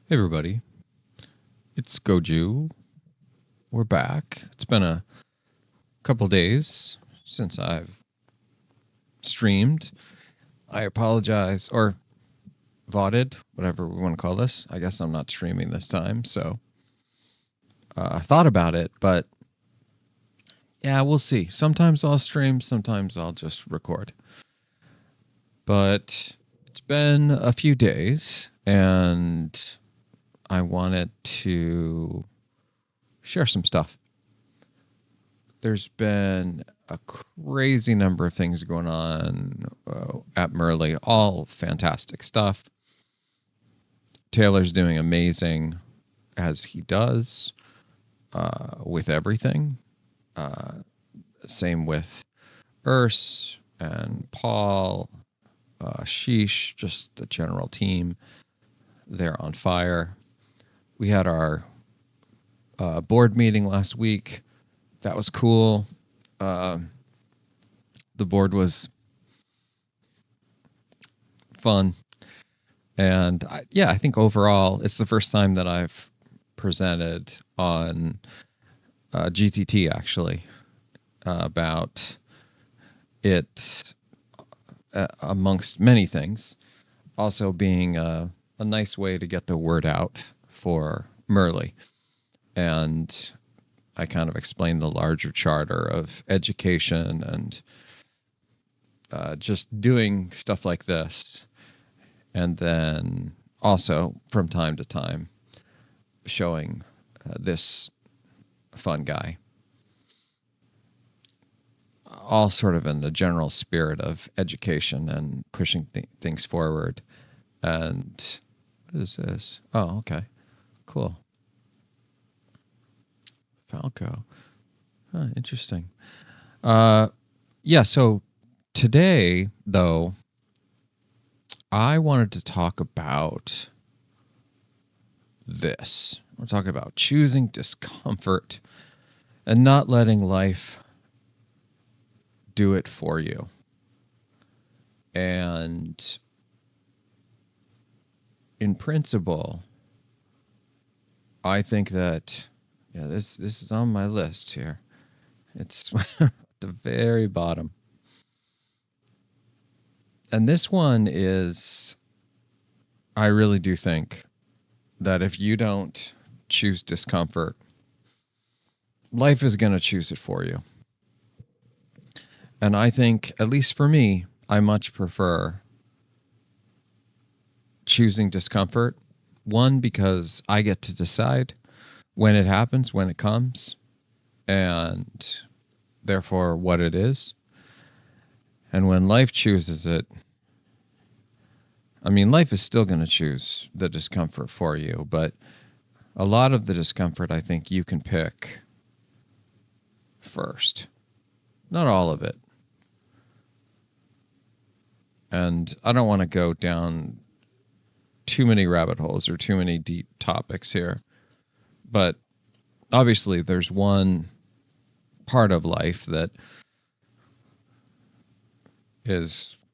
Hey everybody, it's Goju. We're back. It's been a couple days since I've streamed. I apologize, or VODed, whatever we want to call this. I guess I'm not streaming this time, so I thought about it, but yeah, we'll see. Sometimes I'll stream, sometimes I'll just record. But it's been a few days, and I wanted to share some stuff. There's been a crazy number of things going on at Merle, all fantastic stuff. Taylor's doing amazing as he does with everything. Same with Urs and Paul, Sheesh, just the general team. They're on fire. We had our board meeting last week. That was cool. The board was fun. And I think overall, it's the first time that I've presented on GTT, actually, about it amongst many things. Also being a nice way to get the word out for Merle. And I kind of explained the larger charter of education and just doing stuff like this. And then also from time to time showing this fun guy. All sort of in the general spirit of education and pushing things forward. And what is this? Oh, okay. Cool. Falco. Huh, interesting. So today, though, I wanted to talk about this. We're talking about choosing discomfort and not letting life do it for you. And in principle, I think that this is on my list here. It's at the very bottom. And this one is, I really do think that if you don't choose discomfort, life is going to choose it for you. And I think, at least for me, I much prefer choosing discomfort. One, because I get to decide when it happens, when it comes, and therefore what it is. And when life chooses it, I mean, life is still going to choose the discomfort for you, but a lot of the discomfort I think you can pick first. Not all of it. And I don't want to go down too many rabbit holes or too many deep topics here. But obviously there's one part of life that is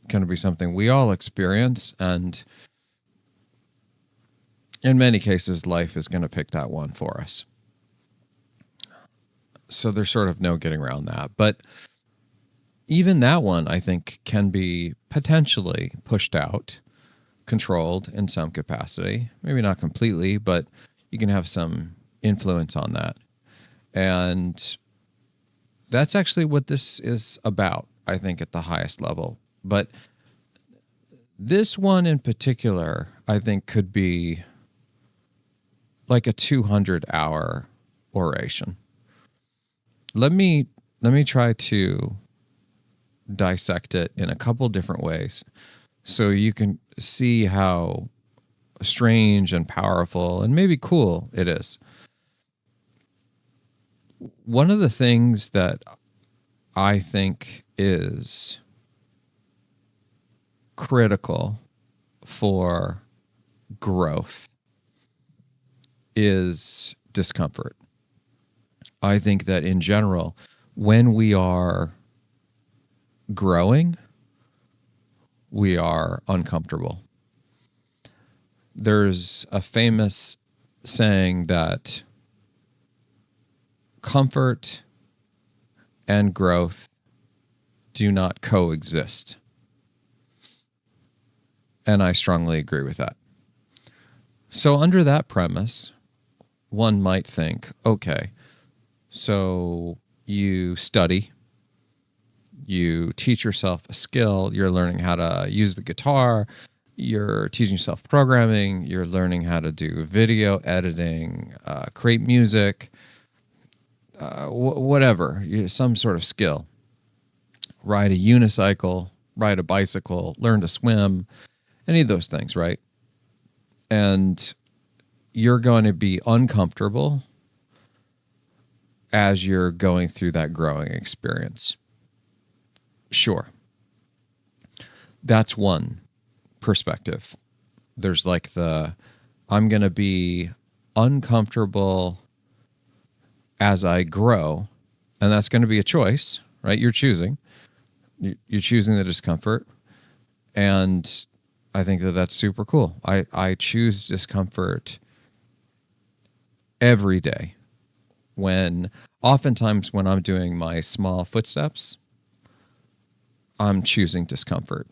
going to be something we all experience, and in many cases life is going to pick that one for us. So there's sort of no getting around that. But even that one, I think, can be potentially pushed out, controlled in some capacity. Maybe not completely, but you can have some influence on that. And that's actually what this is about, I think, at the highest level. But this one in particular, I think, could be like a 200-hour oration. Let me try to dissect it in a couple different ways so you can see how strange and powerful and maybe cool it is. One of the things that I think is critical for growth is discomfort. I think that in general, when we are growing, we are uncomfortable. there's a famous saying that comfort and growth do not coexist. And I strongly agree with that. So under that premise, one might think, okay, so you study, you teach yourself a skill, you're learning how to use the guitar, you're teaching yourself programming, you're learning how to do video editing, create music, whatever, some sort of skill. Ride a unicycle, ride a bicycle, learn to swim, any of those things, right? And you're going to be uncomfortable as you're going through that growing experience. Sure. That's one perspective. There's like I'm going to be uncomfortable as I grow, and that's going to be a choice, right? You're choosing the discomfort, and I think that's super cool. I choose discomfort every day. Oftentimes when I'm doing my small footsteps, I'm choosing discomfort.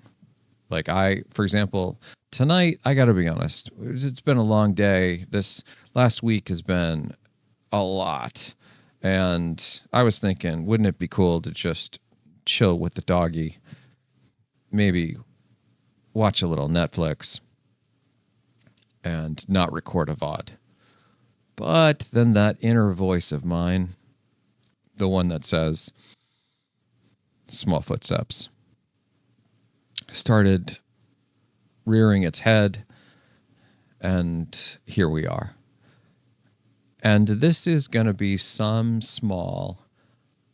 Like for example, tonight, I got to be honest, it's been a long day. This last week has been a lot. And I was thinking, wouldn't it be cool to just chill with the doggy, maybe watch a little Netflix and not record a VOD. But then that inner voice of mine, the one that says small footsteps, started rearing its head, and here we are. And this is going to be some small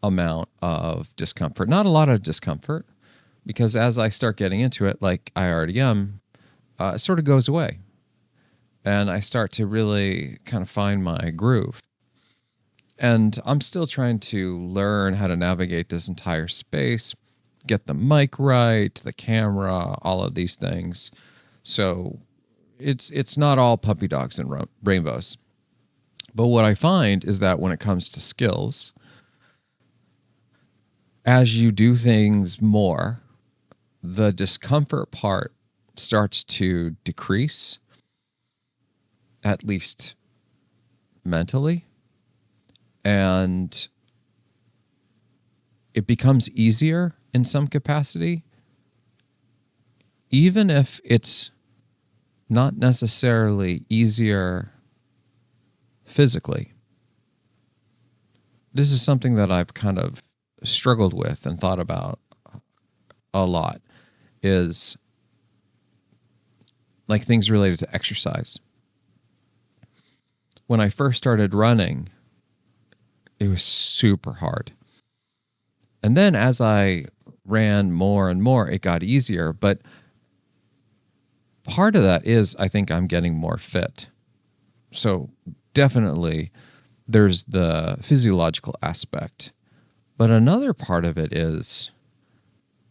amount of discomfort. Not a lot of discomfort, because as I start getting into it, like I already am, it sort of goes away. And I start to really kind of find my groove. And I'm still trying to learn how to navigate this entire space, get the mic right, the camera, all of these things. So it's not all puppy dogs and rainbows. But what I find is that when it comes to skills, as you do things more, the discomfort part starts to decrease, at least mentally, and it becomes easier in some capacity, even if it's not necessarily easier physically. This is something that I've kind of struggled with and thought about a lot, is like things related to exercise. When I first started running, it was super hard. And then as I ran more and more, it got easier. But part of that is, I think I'm getting more fit. So definitely there's the physiological aspect. But another part of it is,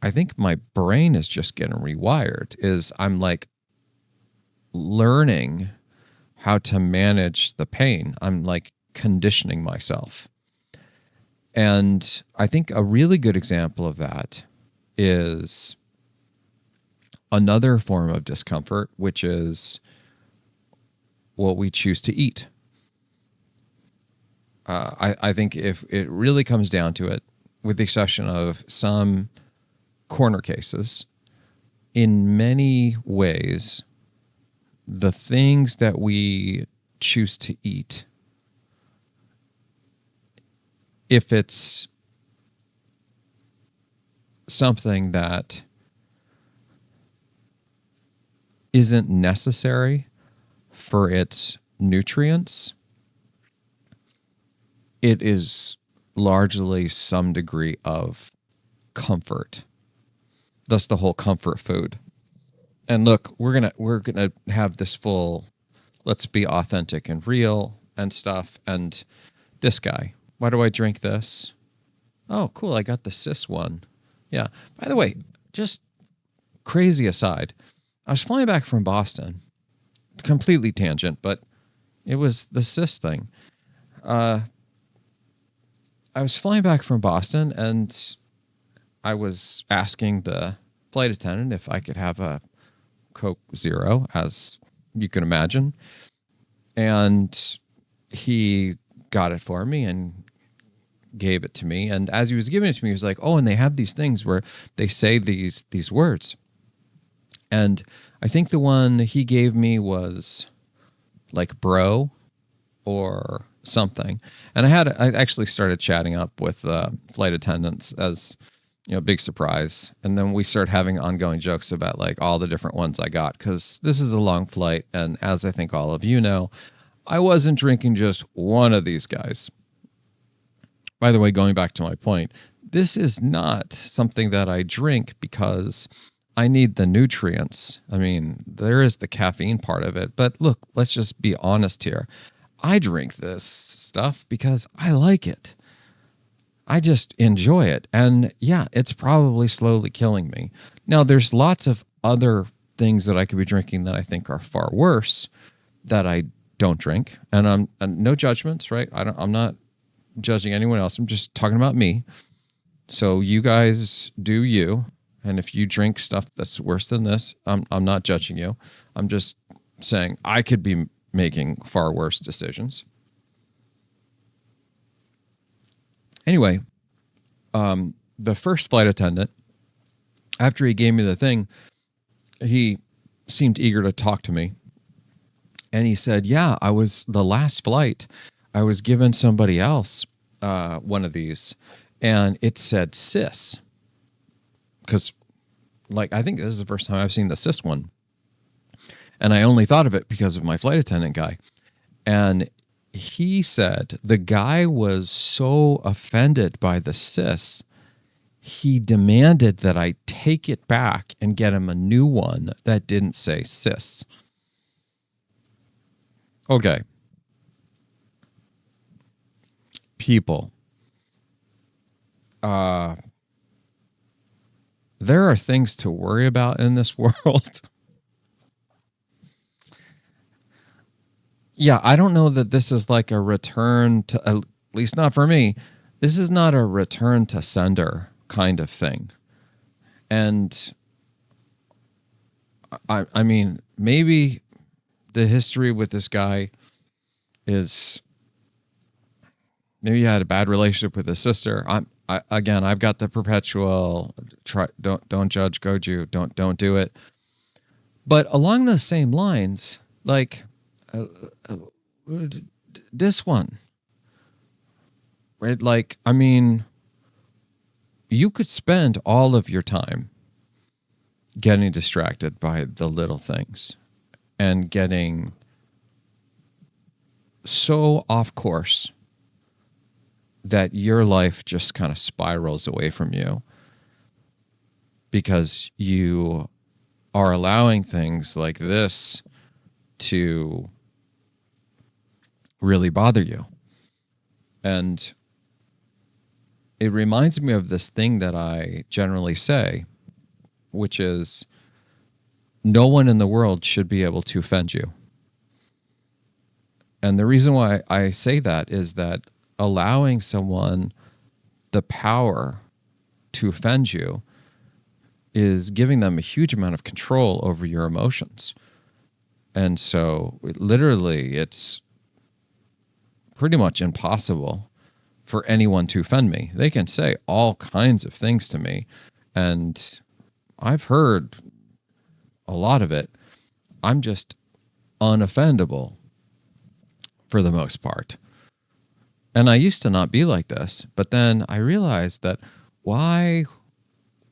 I think my brain is just getting rewired, is I'm like learning how to manage the pain. I'm like conditioning myself. And I think a really good example of that is another form of discomfort, which is what we choose to eat. I think if it really comes down to it, with the exception of some corner cases, in many ways, the things that we choose to eat, if it's something that isn't necessary for its nutrients, it is largely some degree of comfort. Thus the whole comfort food. And look, we're gonna have this full, let's be authentic and real and stuff. And this guy, why do I drink this? Oh, cool, I got the cis one. Yeah. By the way, just crazy aside, I was flying back from Boston completely tangent, but it was the cis thing. I was flying back from Boston, and I was asking the flight attendant if I could have a Coke Zero, as you can imagine. And he got it for me and gave it to me. And as he was giving it to me, he was like, "Oh, and they have these things where they say these words." And I think the one he gave me was like bro or something. And I actually started chatting up with flight attendants as, big surprise. And then we started having ongoing jokes about like all the different ones I got, because this is a long flight. And as I think all of you know, I wasn't drinking just one of these guys. By the way, going back to my point, this is not something that I drink because I need the nutrients. I mean, there is the caffeine part of it, but look, let's just be honest here. I drink this stuff because I like it. I just enjoy it. And yeah, it's probably slowly killing me. Now, there's lots of other things that I could be drinking that I think are far worse that I don't drink. And no judgments, right? I'm not judging anyone else. I'm just talking about me. So you guys do you. And if you drink stuff that's worse than this, I'm not judging you. I'm just saying I could be making far worse decisions. Anyway, the first flight attendant, after he gave me the thing, he seemed eager to talk to me. And he said, yeah, the last flight, I was given somebody else one of these, and it said cis. Because, I think this is the first time I've seen the cis one. And I only thought of it because of my flight attendant guy. And he said the guy was so offended by the cis, he demanded that I take it back and get him a new one that didn't say cis. Okay. People. There are things to worry about in this world. Yeah, I don't know that this is like a return to, at least not for me, this is not a return to sender kind of thing. And I mean, maybe the history with this guy is, maybe he had a bad relationship with his sister. I've got the perpetual don't judge Goju, don't do it. But along those same lines, this one, right? I mean, you could spend all of your time getting distracted by the little things and getting so off course that your life just kind of spirals away from you because you are allowing things like this to really bother you. And it reminds me of this thing that I generally say, which is no one in the world should be able to offend you. And the reason why I say that is that allowing someone the power to offend you is giving them a huge amount of control over your emotions. And so it's pretty much impossible for anyone to offend me. They can say all kinds of things to me, and I've heard a lot of it. I'm just unoffendable for the most part. And I used to not be like this, but then I realized that why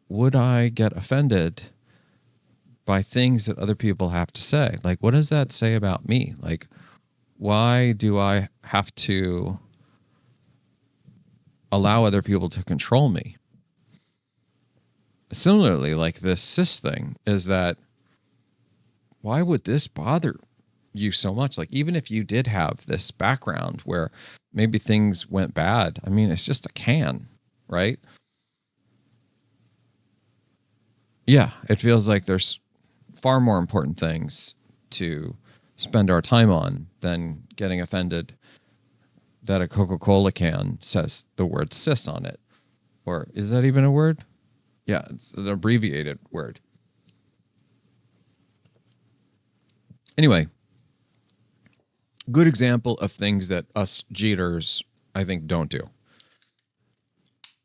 would I get offended by things that other people have to say? Like, what does that say about me? Like, why do I have to allow other people to control me? Similarly, like this cis thing is that, why would this bother you so much? Like, even if you did have this background where maybe things went bad, I mean, it's just a can, right? Yeah, it feels like there's far more important things to spend our time on than getting offended that a Coca-Cola can says the word cis on it. Or is that even a word? Yeah, it's an abbreviated word. Anyway, good example of things that us Jeters, I think, don't do.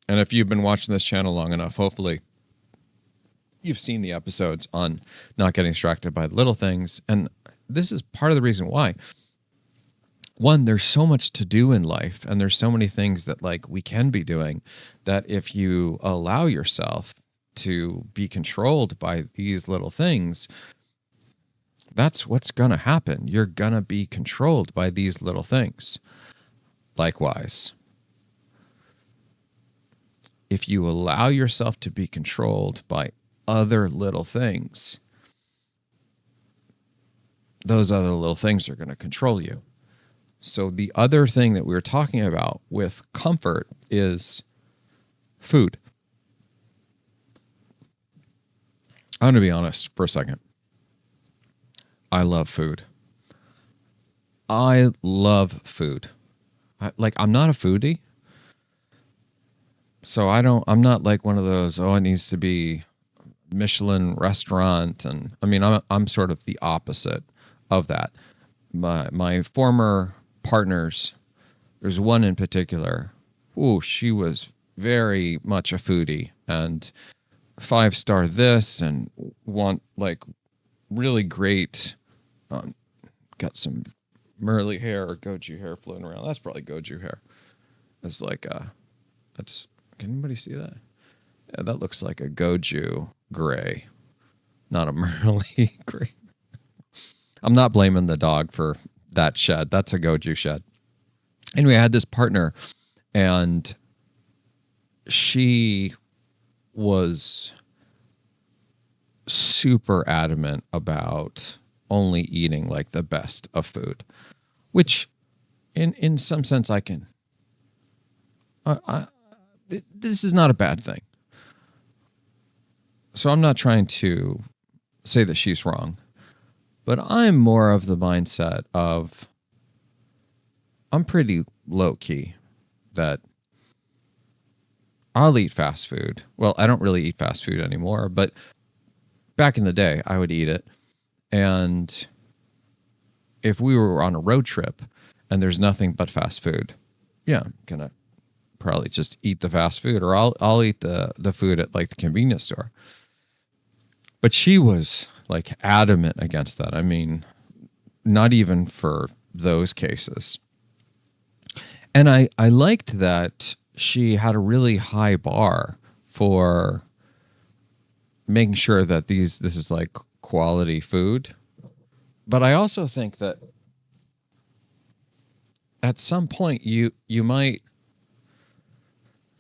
And if you've been watching this channel long enough, hopefully you've seen the episodes on not getting distracted by the little things. And this is part of the reason why. One, there's so much to do in life, and there's so many things that like we can be doing, that if you allow yourself to be controlled by these little things, that's what's going to happen. You're going to be controlled by these little things. Likewise, if you allow yourself to be controlled by other little things, those other little things are going to control you. So the other thing that we were talking about with comfort is food. I'm going to be honest for a second. I love food. I love food. I'm not a foodie. So I'm not like one of those, it needs to be Michelin restaurant. And I mean, I'm sort of the opposite of that. My former partners, there's one in particular. She was very much a foodie and 5-star this and want like really great, got some Merly hair or Goju hair floating around. That's probably Goju hair. It's like, can anybody see that? Yeah, that looks like a Goju gray, not a Merly gray. I'm not blaming the dog for that shed. That's a Goju shed. Anyway, I had this partner, and she was super adamant about only eating like the best of food, which in some sense I can. This is not a bad thing. So I'm not trying to say that she's wrong. But I'm more of the mindset of I'm pretty low key that I'll eat fast food. Well, I don't really eat fast food anymore, but back in the day, I would eat it. And if we were on a road trip and there's nothing but fast food, yeah, I'm gonna probably just eat the fast food, or I'll eat the food at like the convenience store. But she was like adamant against that. I mean, not even for those cases. And I liked that she had a really high bar for making sure that this is like quality food. But I also think that at some point you might,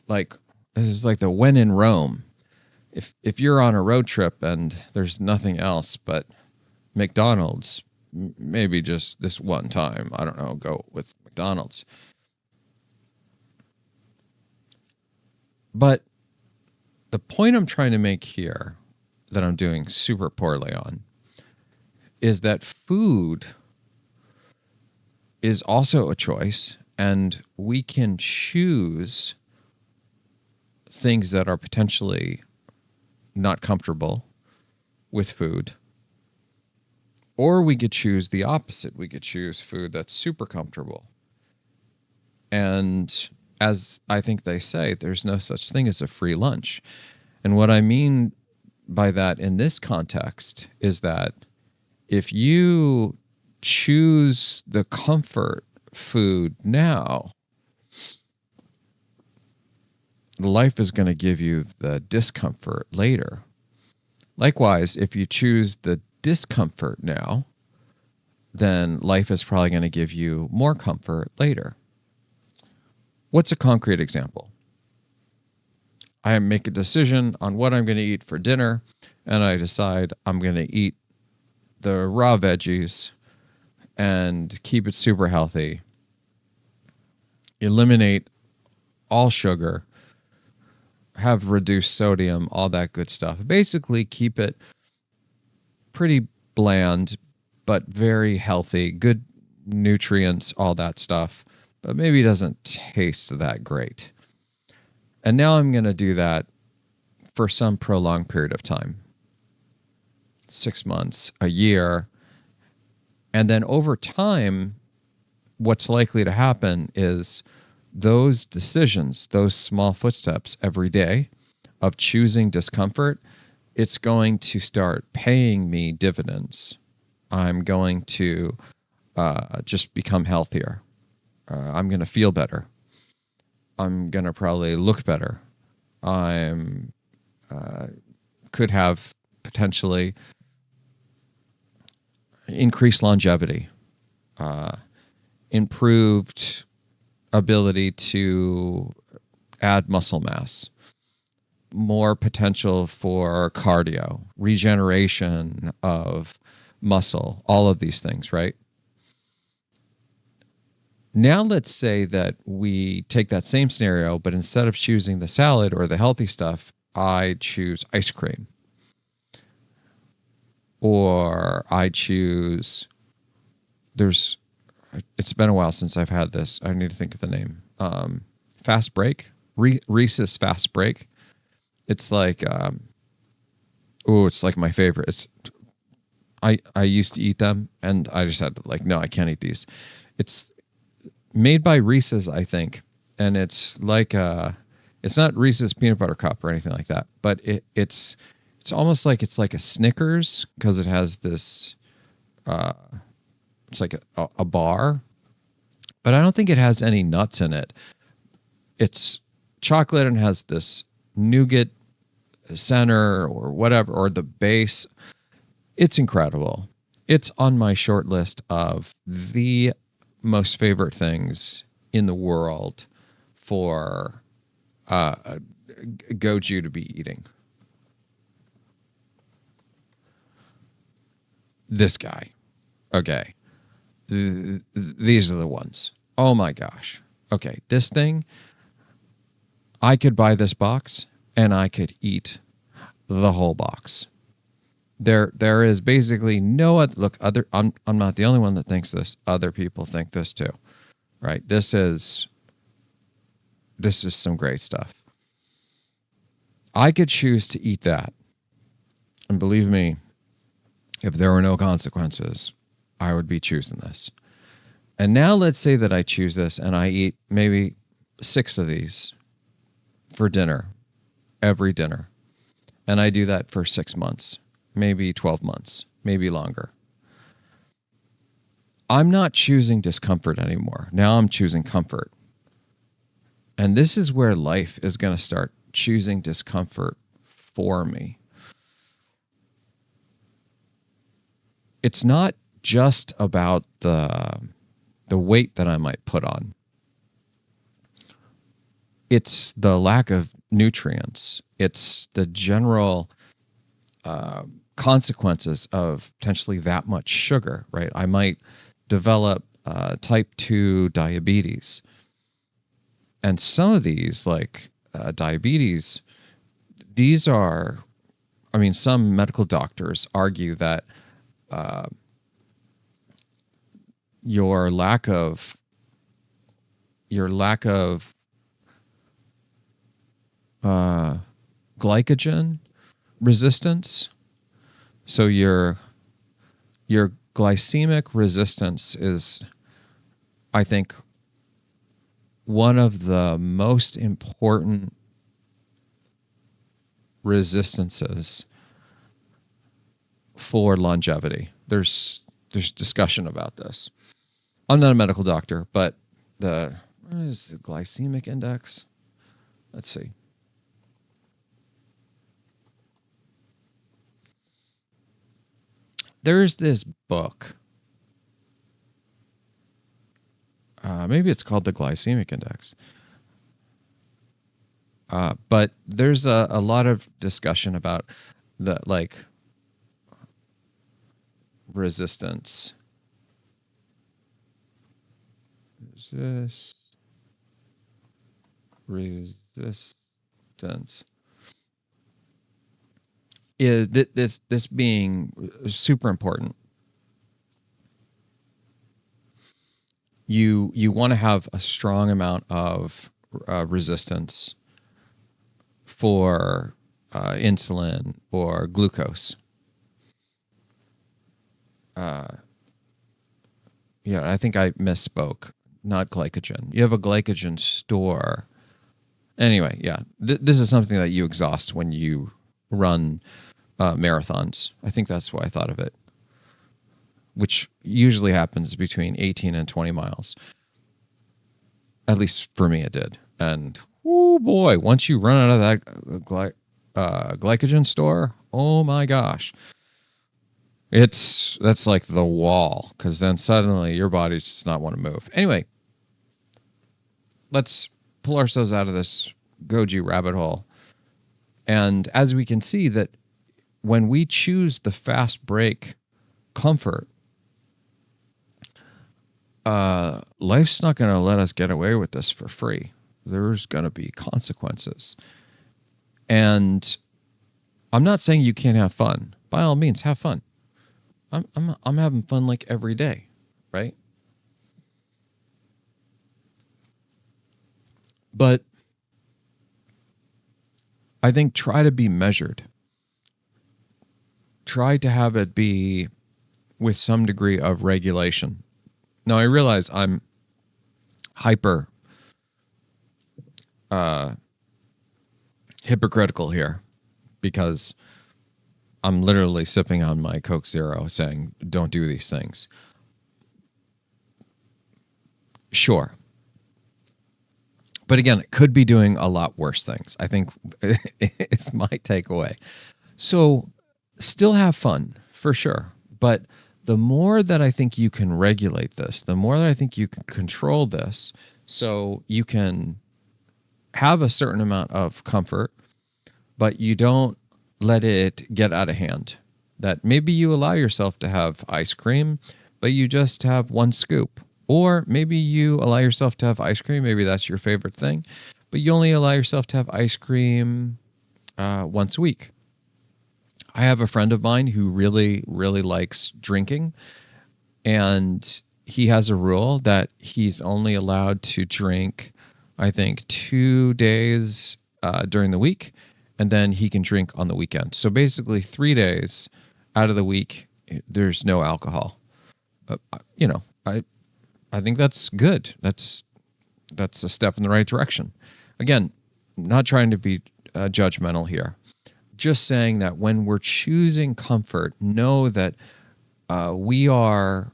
like, this is like the when in Rome. If you're on a road trip and there's nothing else but McDonald's, maybe just this one time, I don't know, go with McDonald's. But the point I'm trying to make here, that I'm doing super poorly on, is that food is also a choice, and we can choose things that are potentially not comfortable with food, or we could choose the opposite. We could choose food that's super comfortable. And as I think they say, there's no such thing as a free lunch. And what I mean by that in this context is that if you choose the comfort food now, life is going to give you the discomfort later. Likewise, if you choose the discomfort now, then life is probably going to give you more comfort later. What's a concrete example? I make a decision on what I'm going to eat for dinner, and I decide I'm going to eat the raw veggies and keep it super healthy, eliminate all sugar, have reduced sodium, all that good stuff. Basically, keep it pretty bland, but very healthy, good nutrients, all that stuff, but maybe doesn't taste that great. And now I'm going to do that for some prolonged period of time, 6 months, a year. And then over time, what's likely to happen is those decisions, those small footsteps every day of choosing discomfort, it's going to start paying me dividends. I'm going to just become healthier. I'm going to feel better. I'm going to probably look better. I'm could have potentially increased longevity, improved ability to add muscle mass, more potential for cardio, regeneration of muscle, all of these things, right? Now let's say that we take that same scenario, but instead of choosing the salad or the healthy stuff, I choose ice cream. Or I choose, it's been a while since I've had this. I need to think of the name. Fast Break, Reese's Fast Break. It's like, it's like my favorite. I used to eat them and I just had to no, I can't eat these. It's made by Reese's, I think. And it's like, it's not Reese's peanut butter cup or anything like that, but it's almost like it's like a Snickers because it has this, it's like a bar, but I don't think it has any nuts in it. It's chocolate and has this nougat center or whatever, or the base. It's incredible. It's on my short list of the most favorite things in the world for Goju to be eating. This guy. Okay. These are the ones. Oh my gosh. Okay. This thing, I could buy this box and I could eat the whole box. There is basically no other. I'm not the only one that thinks this. Other people think this too, right? This is some great stuff. I could choose to eat that, and believe me, if there were no consequences, I would be choosing this. And now let's say that I choose this and I eat maybe 6 of these for dinner, every dinner, and I do that for 6 months. Maybe 12 months, maybe longer. I'm not choosing discomfort anymore. Now I'm choosing comfort. And this is where life is going to start choosing discomfort for me. It's not just about the weight that I might put on. It's the lack of nutrients. It's the general consequences of potentially that much sugar, right? I might develop type 2 diabetes. And some of these, like diabetes, these are, some medical doctors argue that your lack of glycogen resistance. So your glycemic resistance is, I think, one of the most important resistances for longevity. There's discussion about this. I'm not a medical doctor, but what is the glycemic index? Let's see. There's this book. Maybe it's called the glycemic index. But there's a lot of discussion about the resistance. Resistance. Is this being super important. you want to have a strong amount of resistance for insulin or glucose. Yeah, I think I misspoke. Not glycogen. You have a glycogen store. Anyway, yeah, this is something that you exhaust when you run marathons. I think that's why I thought of it, which usually happens between 18 and 20 miles. At least for me, it did. And oh boy, once you run out of that glycogen store, oh my gosh, that's like the wall, because then suddenly your body does not want to move. Anyway, let's pull ourselves out of this Goju rabbit hole. And as we can see that when we choose the fast break comfort, life's not going to let us get away with this for free. There's going to be consequences. And I'm not saying you can't have fun. By all means, have fun. I'm having fun like every day, right? But I think try to be measured. Try to have it be with some degree of regulation. Now, I realize I'm hyper hypocritical here, because I'm literally sipping on my Coke Zero saying, don't do these things. Sure. But again, it could be doing a lot worse things, I think is my takeaway. So still have fun, for sure. But the more that I think you can regulate this, the more that I think you can control this, so you can have a certain amount of comfort, but you don't let it get out of hand. That maybe you allow yourself to have ice cream, but you just have one scoop. Or maybe you allow yourself to have ice cream. Maybe that's your favorite thing, but you only allow yourself to have ice cream once a week. I have a friend of mine who really, really likes drinking, and he has a rule that he's only allowed to drink, I think, 2 days during the week, and then he can drink on the weekend. So basically 3 days out of the week, there's no alcohol. I think that's good. That's a step in the right direction. Again, not trying to be judgmental here. Just saying that when we're choosing comfort, know that we are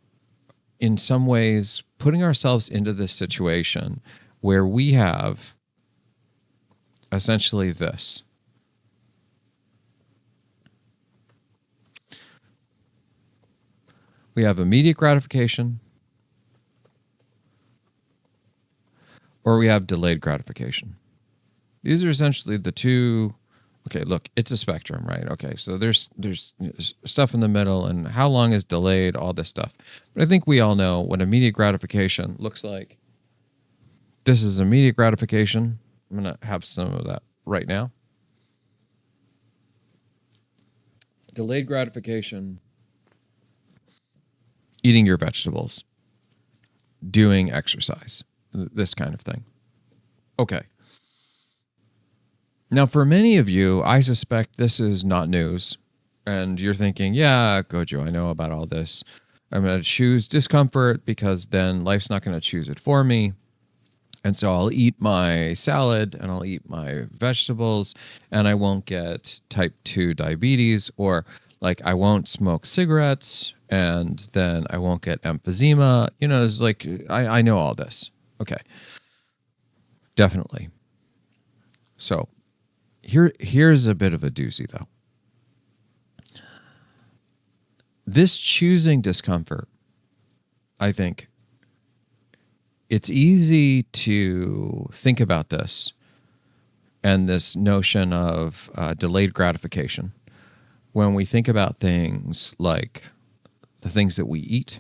in some ways putting ourselves into this situation where we have essentially this. We have immediate gratification, or we have delayed gratification. These are essentially the two. Okay, look, it's a spectrum, right? Okay, so there's stuff in the middle, and how long is delayed, all this stuff. But I think we all know what immediate gratification looks like. This is immediate gratification. I'm going to have some of that right now. Delayed gratification, eating your vegetables, doing exercise, this kind of thing. Okay. Now, for many of you, I suspect this is not news. And you're thinking, yeah, Goju, I know about all this. I'm going to choose discomfort because then life's not going to choose it for me. And so I'll eat my salad and I'll eat my vegetables and I won't get type 2 diabetes, or like I won't smoke cigarettes and then I won't get emphysema. You know, it's like, I know all this. Okay. Definitely. So here's a bit of a doozy though. This choosing discomfort, I think, it's easy to think about this and this notion of delayed gratification when we think about things like the things that we eat,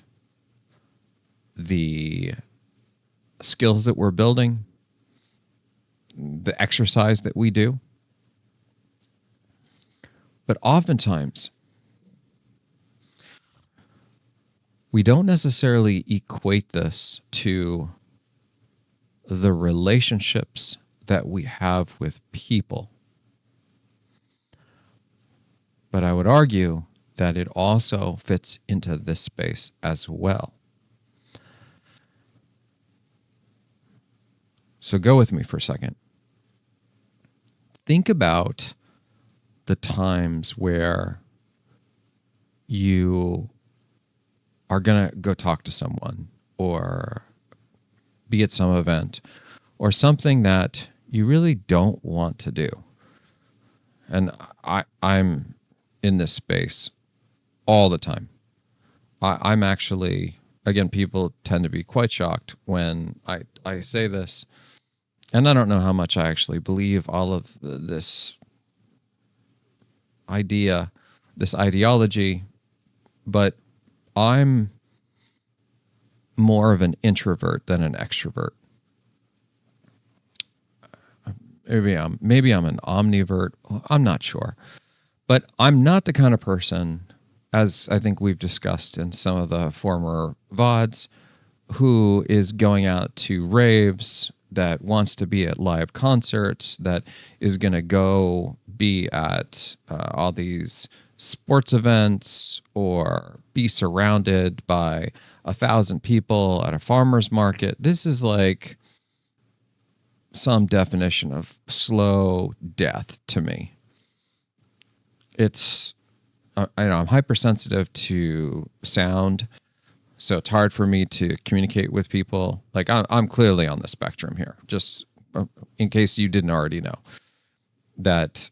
the skills that we're building, the exercise that we do. But oftentimes, we don't necessarily equate this to the relationships that we have with people. But I would argue that it also fits into this space as well. So go with me for a second. Think about the times where you are going to go talk to someone or be at some event or something that you really don't want to do. And I'm in this space all the time. I'm actually, again, people tend to be quite shocked when I say this. And I don't know how much I actually believe all of this idea, this ideology, but I'm more of an introvert than an extrovert. Maybe I'm an omnivert. I'm not sure. But I'm not the kind of person, as I think we've discussed in some of the former VODs, who is going out to raves, that wants to be at live concerts, that is going to go be at all these sports events or be surrounded by 1,000 people at a farmer's market. This is like some definition of slow death to me. It's, I'm hypersensitive to sound. So it's hard for me to communicate with people. Like I'm clearly on the spectrum here, just in case you didn't already know that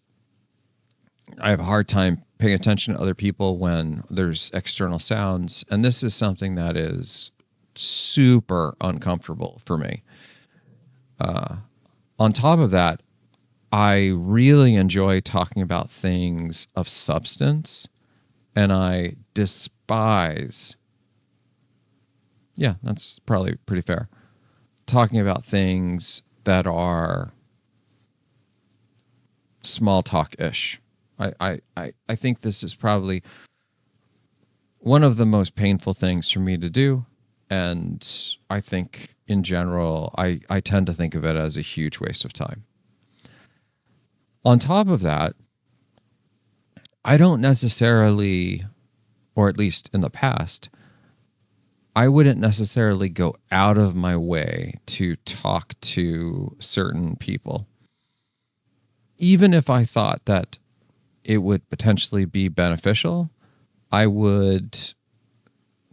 I have a hard time paying attention to other people when there's external sounds. And this is something that is super uncomfortable for me. On top of that, I really enjoy talking about things of substance, and I despise, yeah, that's probably pretty fair, talking about things that are small talk-ish. I think this is probably one of the most painful things for me to do, and I think in general, I tend to think of it as a huge waste of time. On top of that, I don't necessarily, or at least in the past, I wouldn't necessarily go out of my way to talk to certain people, even if I thought that it would potentially be beneficial. I would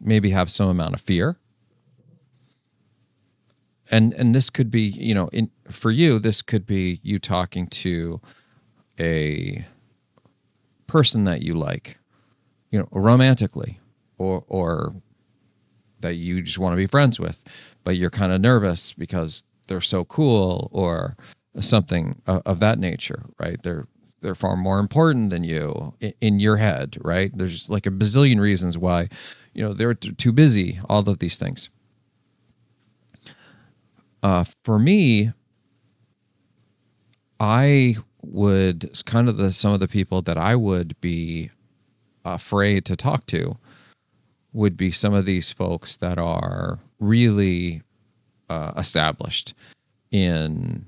maybe have some amount of fear. And this could be, for you, this could be you talking to a person that you like, romantically, or that you just want to be friends with, but you're kind of nervous because they're so cool or something of that nature, right? They're far more important than you in your head, right? There's like a bazillion reasons why, they're too busy, all of these things. For me, I would kind of some of the people that I would be afraid to talk to would be some of these folks that are really established in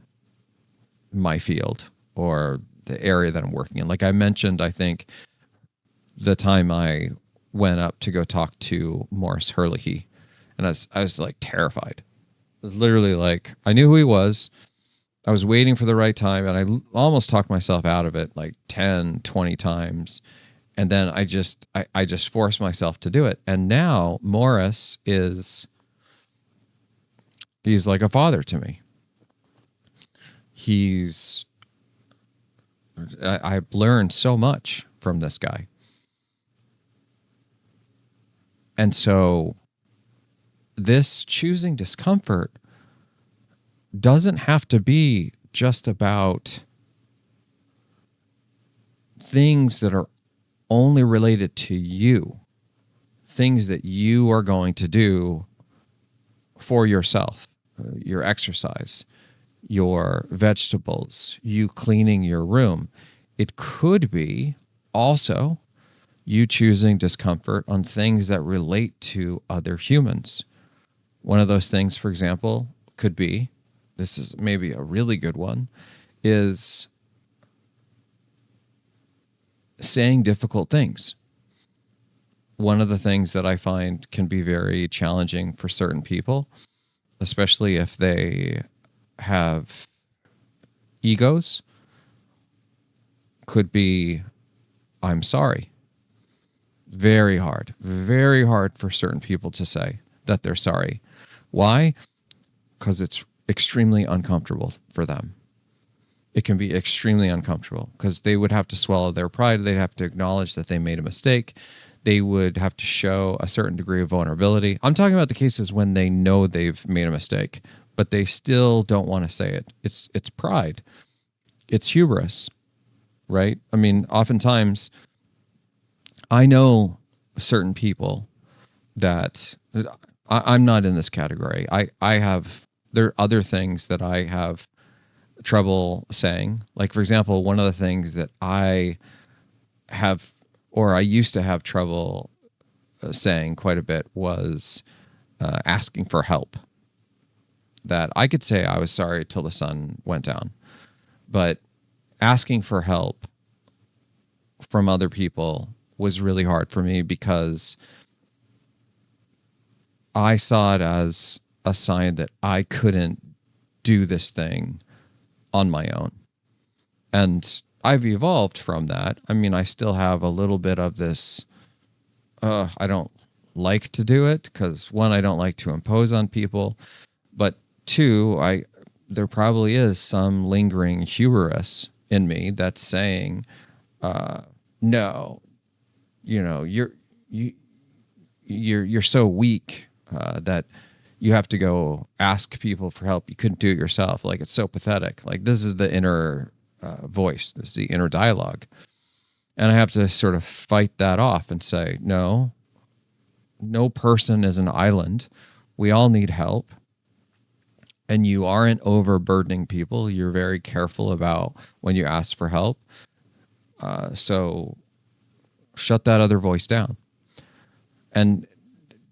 my field or the area that I'm working in. Like I mentioned, I think the time I went up to go talk to Morris Herlihy, and I was like terrified. It was literally like, I knew who he was. I was waiting for the right time, and I almost talked myself out of it like 10, 20 times. And then I just forced myself to do it. And now Morris he's like a father to me. I've learned so much from this guy. And so this choosing discomfort doesn't have to be just about things that are only related to you, things that you are going to do for yourself, your exercise, your vegetables, you cleaning your room. It could be also you choosing discomfort on things that relate to other humans. One of those things, for example, could be, this is maybe a really good one, is saying difficult things. One of the things that I find can be very challenging for certain people, especially if they have egos, could be, I'm sorry. Very hard for certain people to say that they're sorry. Why? Because it's extremely uncomfortable for them. It can be extremely uncomfortable because they would have to swallow their pride. They'd have to acknowledge that they made a mistake. They would have to show a certain degree of vulnerability. I'm talking about the cases when they know they've made a mistake, but they still don't want to say it. It's pride. It's hubris, right? I mean, oftentimes I know certain people that I'm not in this category. There are other things that I have trouble saying. Like, for example, one of the things that I used to have trouble saying quite a bit was asking for help. That I could say I was sorry till the sun went down, but asking for help from other people was really hard for me because I saw it as a sign that I couldn't do this thing on my own. And I've evolved from that. I mean, I still have a little bit of this, I don't like to do it because, one, I don't like to impose on people, but two, there probably is some lingering hubris in me that's saying, no, you're so weak that you have to go ask people for help. You couldn't do it yourself. Like, it's so pathetic. Like, this is the inner voice. This is the inner dialogue. And I have to sort of fight that off and say, no person is an island. We all need help. And you aren't overburdening people. You're very careful about when you ask for help. So shut that other voice down. And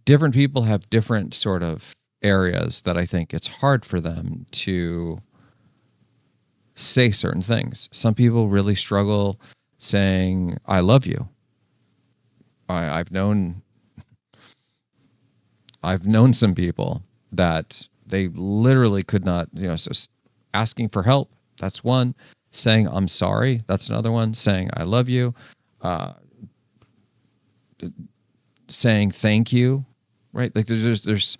different people have different sort of areas that I think it's hard for them to say certain things. Some people really struggle saying, I love you. I've known some people that they literally could not, so asking for help, that's one. Saying, I'm sorry, that's another one. Saying, I love you. Saying thank you, right? Like there's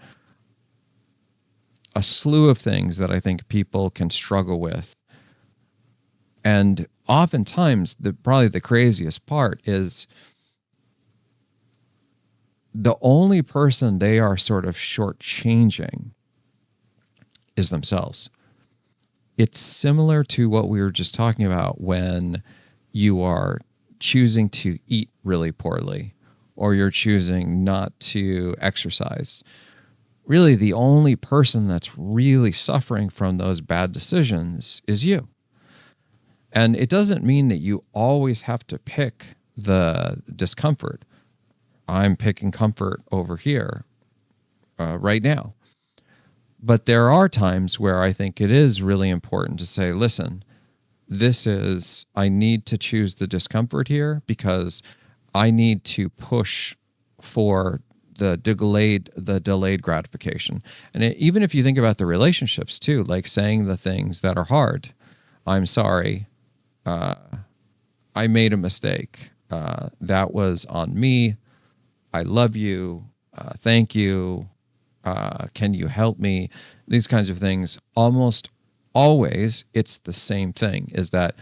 a slew of things that I think people can struggle with. And oftentimes, probably the craziest part is the only person they are sort of shortchanging is themselves. It's similar to what we were just talking about when you are choosing to eat really poorly or you're choosing not to exercise. Really, the only person that's really suffering from those bad decisions is you. And it doesn't mean that you always have to pick the discomfort. I'm picking comfort over here right now. But there are times where I think it is really important to say, listen, I need to choose the discomfort here because I need to push for the delayed gratification. And even if you think about the relationships too, like saying the things that are hard, I'm sorry, I made a mistake. That was on me. I love you. Thank you. Can you help me? These kinds of things. Almost always, it's the same thing, is that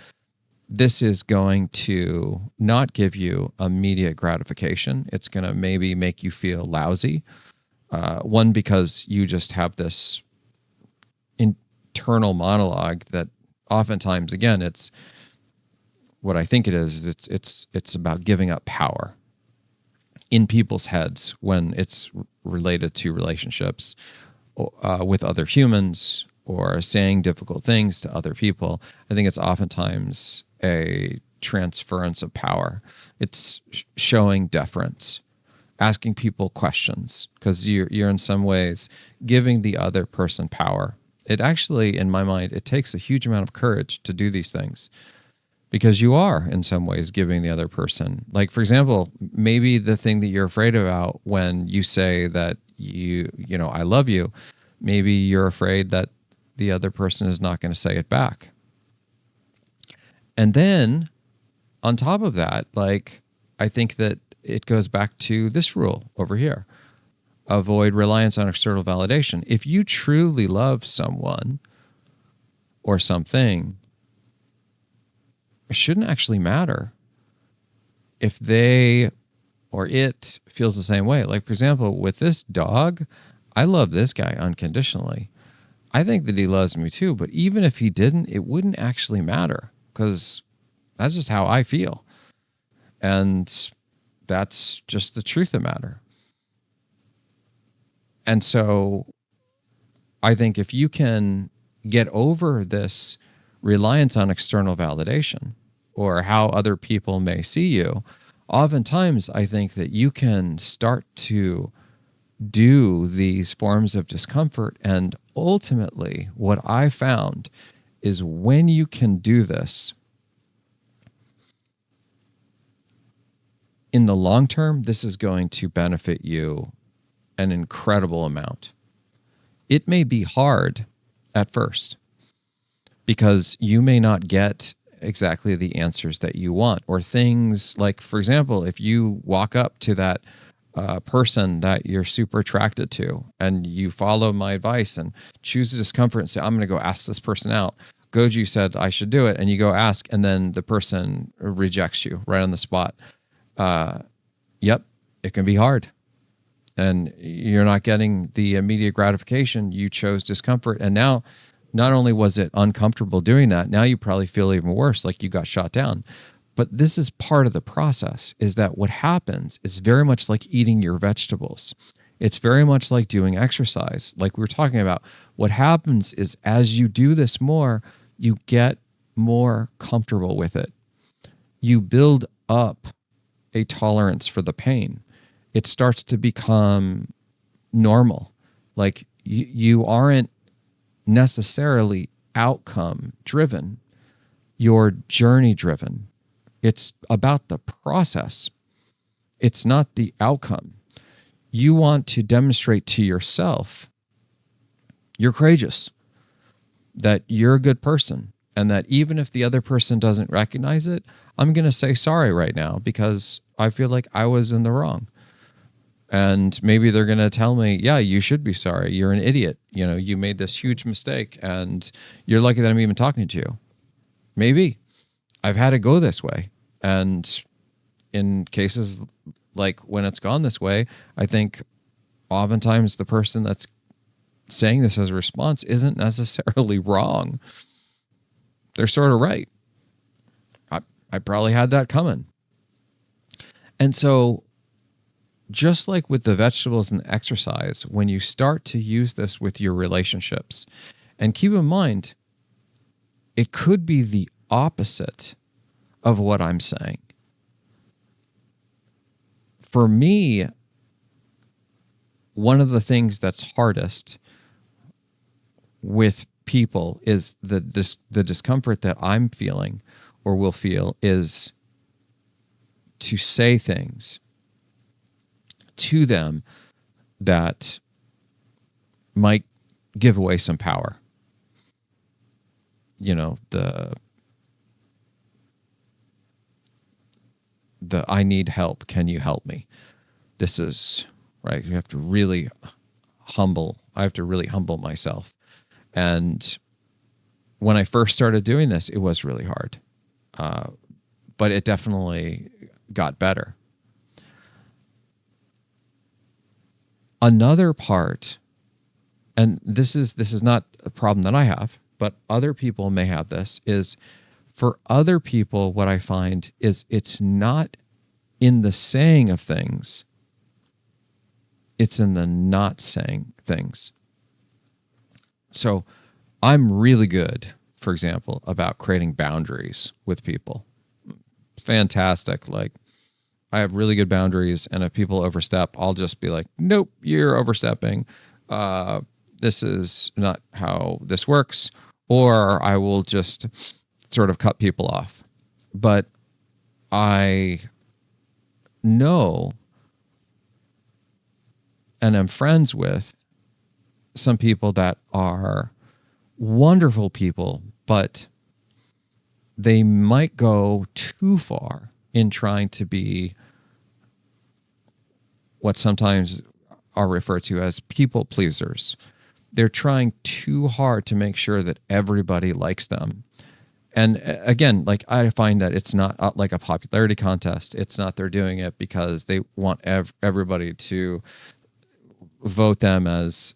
this is going to not give you immediate gratification. It's going to maybe make you feel lousy. One, because you just have this internal monologue that oftentimes, again, it's what I think it is. It's about giving up power in people's heads when it's related to relationships with other humans or saying difficult things to other people. I think it's oftentimes a transference of power. It's showing deference, asking people questions, because you're in some ways giving the other person power. It actually, in my mind, it takes a huge amount of courage to do these things, because you are in some ways giving the other person, like, for example, maybe the thing that you're afraid about when you say that I love you, maybe you're afraid that the other person is not going to say it back. And then on top of that, like, I think that it goes back to this rule over here: avoid reliance on external validation. If you truly love someone or something, it shouldn't actually matter if they or it feels the same way. Like, for example, with this dog, I love this guy unconditionally. I think that he loves me too, but even if he didn't, it wouldn't actually matter, because that's just how I feel. And that's just the truth of the matter. And so I think if you can get over this reliance on external validation or how other people may see you, oftentimes I think that you can start to do these forms of discomfort. And ultimately, what I found is when you can do this, in the long term, this is going to benefit you an incredible amount. It may be hard at first because you may not get exactly the answers that you want, or things like, for example, if you walk up to that person that you're super attracted to and you follow my advice and choose the discomfort and say, I'm going to go ask this person out. Goju said I should do it. And you go ask, and then the person rejects you right on the spot. Yep, it can be hard. And you're not getting the immediate gratification. You chose discomfort. And now, not only was it uncomfortable doing that, now you probably feel even worse, like you got shot down. But this is part of the process, is that what happens is very much like eating your vegetables. It's very much like doing exercise. Like we were talking about, what happens is as you do this more, you get more comfortable with it. You build up a tolerance for the pain. It starts to become normal. Like you aren't necessarily outcome driven. You're journey driven. It's about the process. It's not the outcome. You want to demonstrate to yourself you're courageous, that you're a good person, and that even if the other person doesn't recognize it, I'm going to say sorry right now because I feel like I was in the wrong. And maybe they're going to tell me, yeah, you should be sorry. You're an idiot. You made this huge mistake and you're lucky that I'm even talking to you. Maybe. I've had it go this way. And in cases like when it's gone this way, I think oftentimes the person that's saying this as a response isn't necessarily wrong. They're sort of right. I probably had that coming. And so just like with the vegetables and exercise, when you start to use this with your relationships, and keep in mind, it could be the opposite of what I'm saying. For me, one of the things that's hardest with people is the discomfort that I'm feeling or will feel is to say things to them that might give away some power. The I need help. Can you help me? This is right. You have to really I have to really humble myself. And when I first started doing this, it was really hard. But it definitely got better. Another part, and this is not a problem that I have, but other people may have this, is for other people, what I find is it's not in the saying of things, it's in the not saying things. So I'm really good, for example, about creating boundaries with people. fantastic. Like, I have really good boundaries, and if people overstep, I'll just be like, nope, you're overstepping. Uh, this is not how this works. Or I will just sort of cut people off. But I know and am friends with some people that are wonderful people, but they might go too far in trying to be what sometimes are referred to as people pleasers. They're trying too hard to make sure that everybody likes them. And again, like, I find that it's not like a popularity contest. It's not they're doing it because they want everybody to vote them as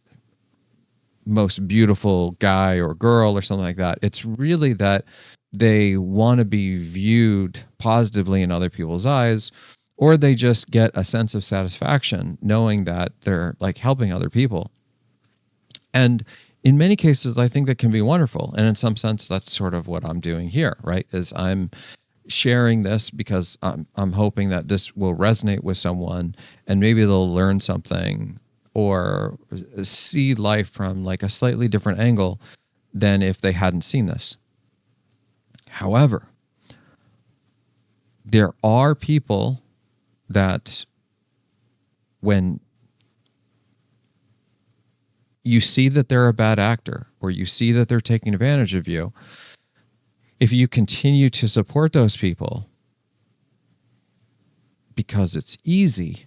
most beautiful guy or girl or something like that. It's really that they want to be viewed positively in other people's eyes, or they just get a sense of satisfaction knowing that they're like helping other people. And in many cases, I think that can be wonderful. And in some sense, that's sort of what I'm doing here, right? Is I'm sharing this because I'm hoping that this will resonate with someone, and maybe they'll learn something or see life from like a slightly different angle than if they hadn't seen this. However, there are people that when you see that they're a bad actor, or you see that they're taking advantage of you, if you continue to support those people because it's easier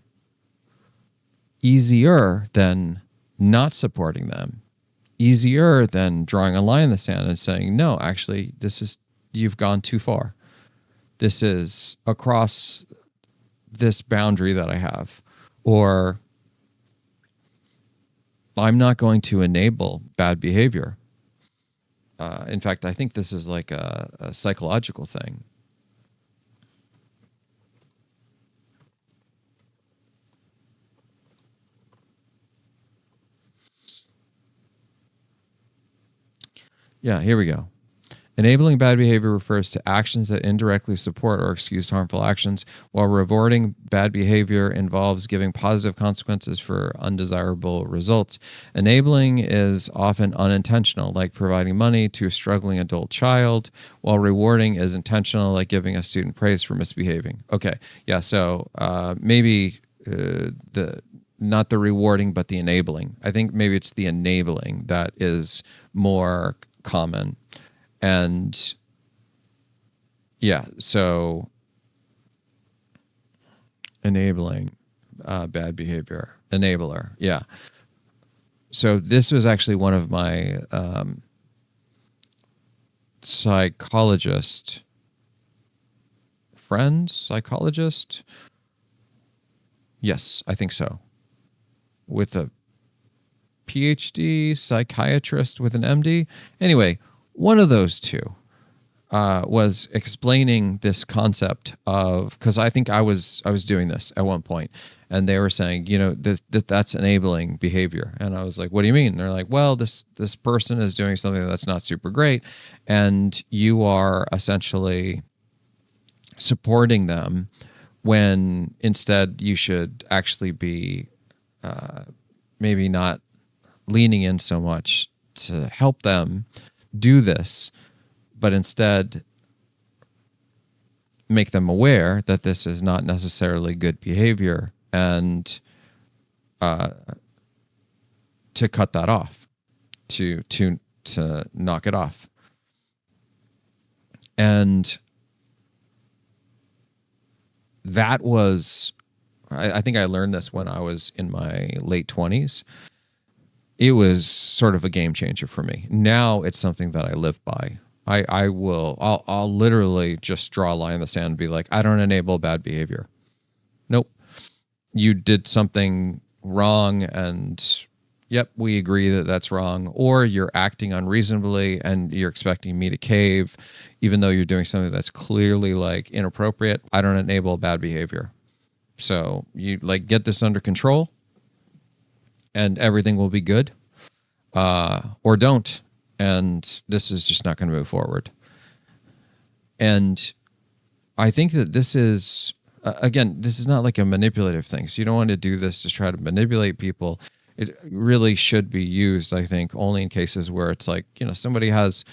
than not supporting them, easier than drawing a line in the sand and saying, no, actually, you've gone too far. This is across this boundary that I have, or I'm not going to enable bad behavior. In fact, I think this is like a psychological thing. Yeah, here we go. Enabling bad behavior refers to actions that indirectly support or excuse harmful actions, while rewarding bad behavior involves giving positive consequences for undesirable results. Enabling is often unintentional, like providing money to a struggling adult child, while rewarding is intentional, like giving a student praise for misbehaving. Okay, yeah, so maybe not the rewarding, but the enabling. I think maybe it's the enabling that is more common. And yeah, so enabling bad behavior, enabler. Yeah. So this was actually one of my psychologist. Yes, I think so. With a PhD, psychiatrist with an MD. Anyway, one of those two was explaining this concept of, because I think I was doing this at one point, and they were saying, that's enabling behavior, and I was like, what do you mean? And they're like, well, this person is doing something that's not super great, and you are essentially supporting them when instead you should actually be maybe not leaning in so much to help them do this, but instead make them aware that this is not necessarily good behavior, and to cut that off, to knock it off. And that was, I think I learned this when I was in my late 20s. It was sort of a game changer for me. Now it's something that I live by. I'll literally just draw a line in the sand and be like, I don't enable bad behavior. Nope. You did something wrong, and yep, we agree that that's wrong. Or you're acting unreasonably and you're expecting me to cave, even though you're doing something that's clearly like inappropriate. I don't enable bad behavior. So you like get this under control, and everything will be good, or don't, and this is just not going to move forward. And I think that this is, again, this is not like a manipulative thing. So you don't want to do this to try to manipulate people. It really should be used, I think, only in cases where it's like, somebody has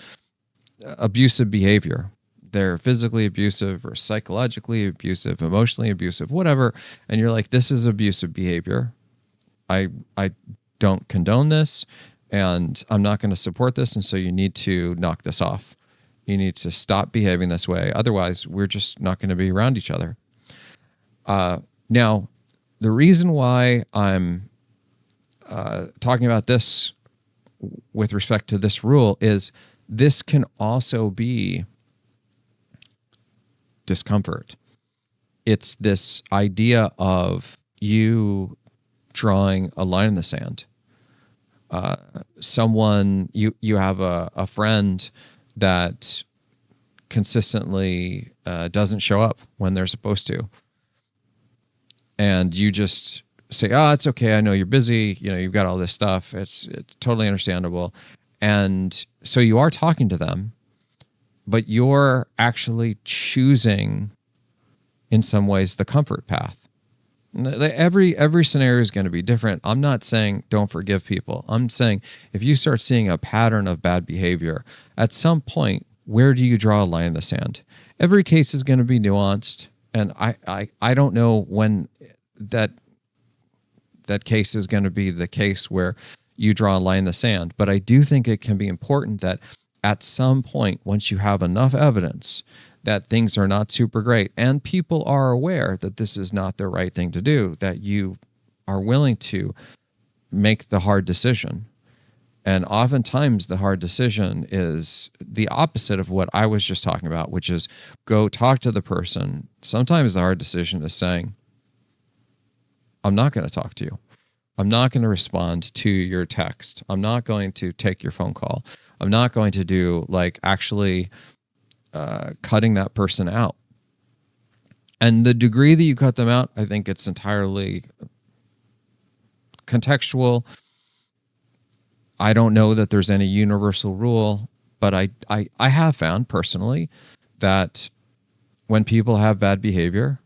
abusive behavior. They're physically abusive or psychologically abusive, emotionally abusive, whatever. And you're like, this is abusive behavior. I don't condone this, and I'm not going to support this. And so you need to knock this off. You need to stop behaving this way. Otherwise, we're just not going to be around each other. Now, the reason why I'm talking about this with respect to this rule is this can also be discomfort. It's this idea of you drawing a line in the sand. Someone, you have a friend that consistently doesn't show up when they're supposed to. And you just say, oh, it's okay. I know you're busy. You've got all this stuff. It's totally understandable. And so you are talking to them, but you're actually choosing, in some ways, the comfort path. Every scenario is going to be different. I'm not saying don't forgive people. I'm saying if you start seeing a pattern of bad behavior, at some point, where do you draw a line in the sand? Every case is going to be nuanced, and I don't know when that case is going to be the case where you draw a line in the sand. But I do think it can be important that at some point, once you have enough evidence that things are not super great and people are aware that this is not the right thing to do, that you are willing to make the hard decision. And oftentimes the hard decision is the opposite of what I was just talking about, which is go talk to the person. Sometimes the hard decision is saying, I'm not going to talk to you. I'm not going to respond to your text. I'm not going to take your phone call. I'm not going to do actually cutting that person out. And the degree that you cut them out, I think it's entirely contextual. I don't know that there's any universal rule, but I have found personally that when people have bad behavior,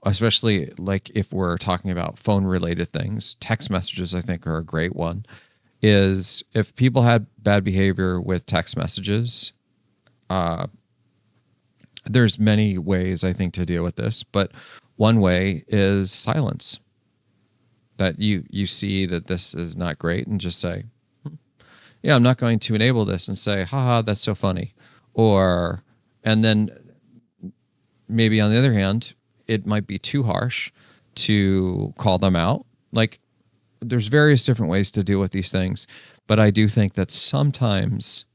especially if we're talking about phone related things, text messages, I think, are a great one, is if people had bad behavior with text messages, there's many ways, I think, to deal with this, but one way is silence. That you see that this is not great and just say, yeah, I'm not going to enable this, and say, haha, that's so funny. And then maybe on the other hand, it might be too harsh to call them out. There's various different ways to deal with these things, but I do think that sometimes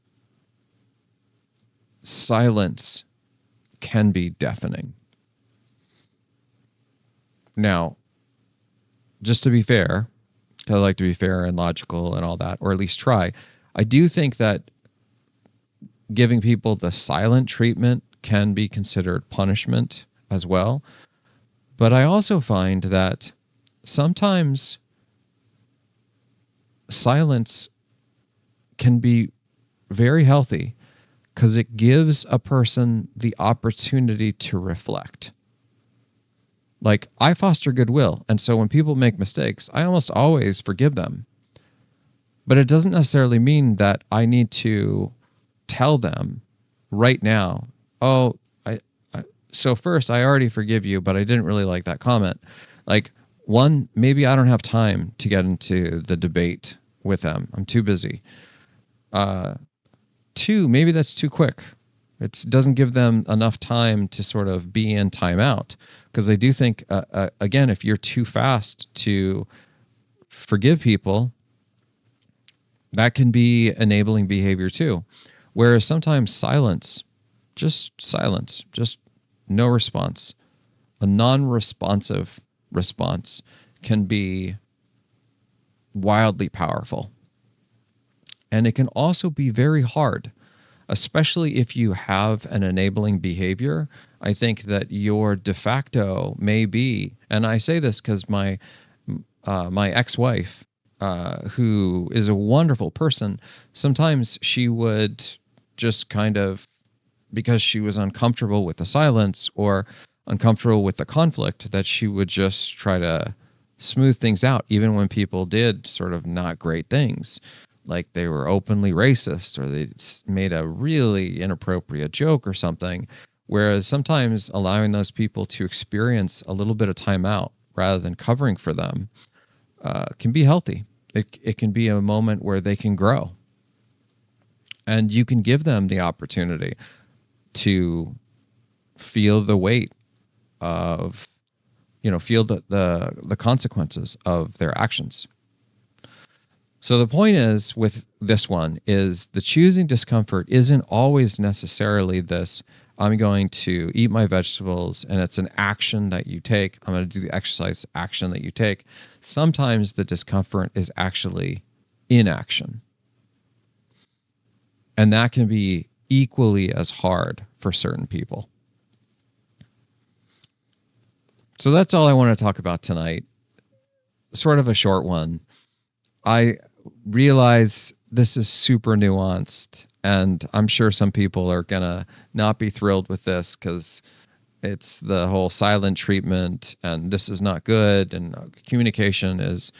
silence can be deafening. Now, just to be fair, I like to be fair and logical and all that, or at least try. I do think that giving people the silent treatment can be considered punishment as well. But I also find that sometimes silence can be very healthy because it gives a person the opportunity to reflect. I foster goodwill, and so when people make mistakes, I almost always forgive them. But it doesn't necessarily mean that I need to tell them right now, so first, I already forgive you, but I didn't really like that comment. One, maybe I don't have time to get into the debate with them. I'm too busy. Two, maybe that's too quick. It doesn't give them enough time to sort of be in timeout. Because I do think, again, if you're too fast to forgive people, that can be enabling behavior too. Whereas sometimes silence, just no response, a non-responsive response can be wildly powerful. And it can also be very hard, especially if you have an enabling behavior. I think that your de facto may be, and I say this because my ex-wife, who is a wonderful person, sometimes she would just kind of because she was uncomfortable with the silence or uncomfortable with the conflict, that she would just try to smooth things out, even when people did sort of not great things, like they were openly racist or they made a really inappropriate joke or something. Whereas sometimes allowing those people to experience a little bit of time out rather than covering for them can be healthy. It can be a moment where they can grow. And you can give them the opportunity to feel the weight of, feel the consequences of their actions. So the point is with this one is the choosing discomfort isn't always necessarily this, I'm going to eat my vegetables and it's an action that you take. I'm going to do the exercise action that you take. Sometimes the discomfort is actually inaction. And that can be equally as hard for certain people. So that's all I want to talk about tonight. Sort of a short one. I realize this is super nuanced, and I'm sure some people are going to not be thrilled with this because it's the whole silent treatment and this is not good, and communication is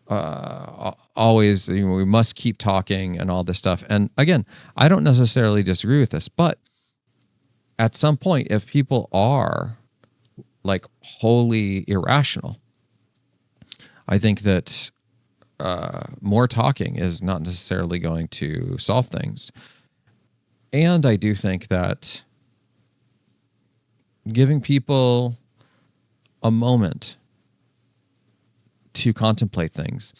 always, we must keep talking and all this stuff. And again, I don't necessarily disagree with this, but at some point, if people are like wholly irrational, I think that more talking is not necessarily going to solve things. And I do think that giving people a moment to contemplate things,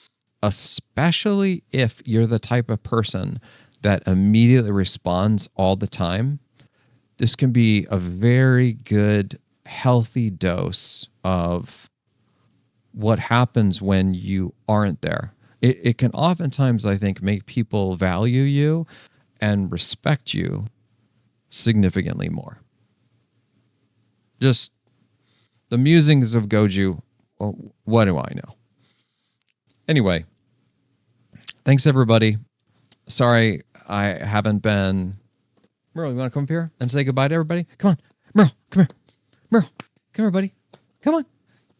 especially if you're the type of person that immediately responds all the time, this can be a very good, healthy dose of what happens when you aren't there. It can oftentimes, I think, make people value you and respect you significantly more. Just the musings of Goju, well, what do I know? Anyway, thanks everybody. Sorry I haven't been... Merle, you want to come up here and say goodbye to everybody? Come on. Merle, come here. Merle, come here, buddy. Come on.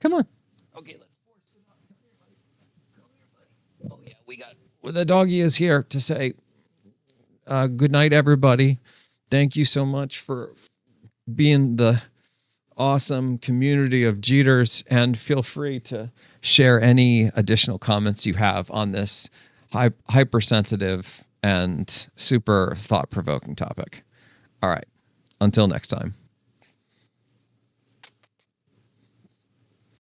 Come on. Okay, let's force it out. Come here, buddy. Come here, buddy. Oh, yeah, we got... Well, the doggy is here to say good night, everybody. Thank you so much for being the awesome community of Jeters, and feel free to share any additional comments you have on this hypersensitive and super thought-provoking topic. All right. Until next time.